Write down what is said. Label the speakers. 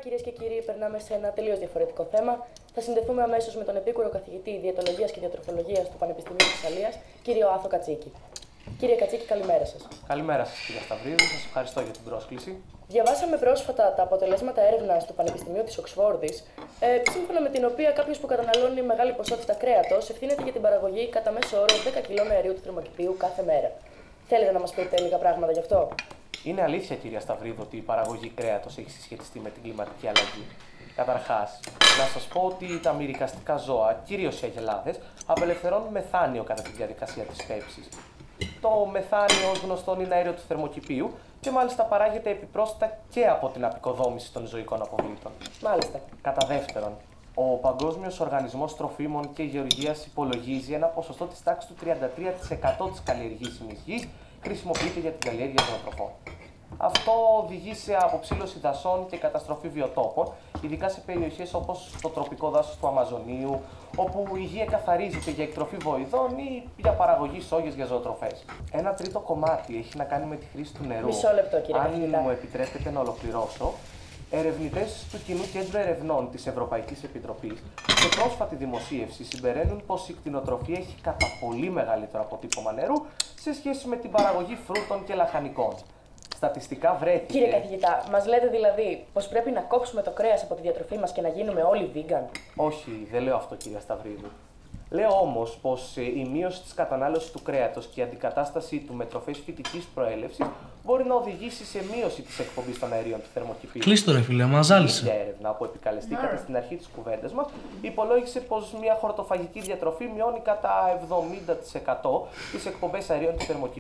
Speaker 1: κυρίες και κύριοι, περνάμε σε ένα τελείως διαφορετικό θέμα. Θα συνδεθούμε αμέσως με τον επίκουρο καθηγητή Διαιτολογίας και Διατροφολογίας του Πανεπιστημίου Θεσσαλίας, κύριο Άθο Κατσίκη. Κύριε Κατσίκη, καλημέρα σας.
Speaker 2: Καλημέρα σας, κύριε Σταυρίδη. Σας ευχαριστώ για την πρόσκληση.
Speaker 1: Διαβάσαμε πρόσφατα τα αποτελέσματα έρευνας του Πανεπιστημίου της Οξφόρδης, σύμφωνα με την οποία κάποιος που καταναλώνει μεγάλη ποσότητα κρέατος ευθύνεται για την παραγωγή κατά μέσο όρο 10 κιλών αερίου του θερμοκηπίου κάθε μέρα. Θέλετε να μας πείτε λίγα πράγματα γι' αυτό?
Speaker 2: Είναι αλήθεια, κυρία Σταυρίδη, ότι η παραγωγή κρέατος έχει συσχετιστεί με την κλιματική αλλαγή. Καταρχάς, να σας πω ότι τα μυρικαστικά ζώα, κυρίως οι αγελάδες, απελευθερώνουν μεθάνιο κατά τη διαδικασία της πέψης. Το μεθάνιο, ως γνωστόν, είναι αέριο του θερμοκηπίου και μάλιστα παράγεται επιπρόσθετα και από την απεικοδόμηση των ζωικών αποβλήτων.
Speaker 1: Μάλιστα.
Speaker 2: Κατά δεύτερον, ο Παγκόσμιος Οργανισμός Τροφίμων και Γεωργίας υπολογίζει ένα ποσοστό της τάξης του 33% της καλλιεργήσιμης γης χρησιμοποιείται για την καλλιέργεια ζωοτροφών. Αυτό οδηγεί σε αποψήλωση δασών και καταστροφή βιοτόπων, ειδικά σε περιοχές όπως το τροπικό δάσος του Αμαζονίου, όπου η γη εκαθαρίζεται για εκτροφή βοηδών ή για παραγωγή σόγιας για ζωοτροφές. Ένα τρίτο κομμάτι έχει να κάνει με τη χρήση του νερού.
Speaker 1: Μισό λεπτό, κύριε
Speaker 2: Αν
Speaker 1: καθηγητά.
Speaker 2: μου επιτρέπετε να ολοκληρώσω, ερευνητές του Κοινού Κέντρου Ερευνών της Ευρωπαϊκής Επιτροπής σε πρόσφατη δημοσίευση συμπεραίνουν πως η κτηνοτροφία έχει κατά πολύ μεγαλύτερο αποτύπωμα νερού σε σχέση με την παραγωγή φρούτων και λαχανικών. Στατιστικά βρέθηκε.
Speaker 1: Κύριε καθηγητά, μας λέτε δηλαδή πως πρέπει να κόψουμε το κρέας από τη διατροφή μας και να γίνουμε όλοι vegan?
Speaker 2: Όχι, δεν λέω αυτό, κυρία Σταυρίδου. Λέω όμως πως η μείωση της κατανάλωσης του κρέατος και η αντικατάστασή του με τροφές φυτικής προέλευσης μπορεί να οδηγήσει σε μείωση της εκπομπής των αερίων του θερμοκηπίου.
Speaker 3: Κλείστο ρε φίλε, μας ζάλισε.
Speaker 2: Η έρευνα που επικαλεστήκατε στην αρχή της κουβέντας μας υπολόγισε πως μια χορτοφαγική διατροφή μειώνει κατά 70% τις εκπομπές αερίων του θερμοκηπίου.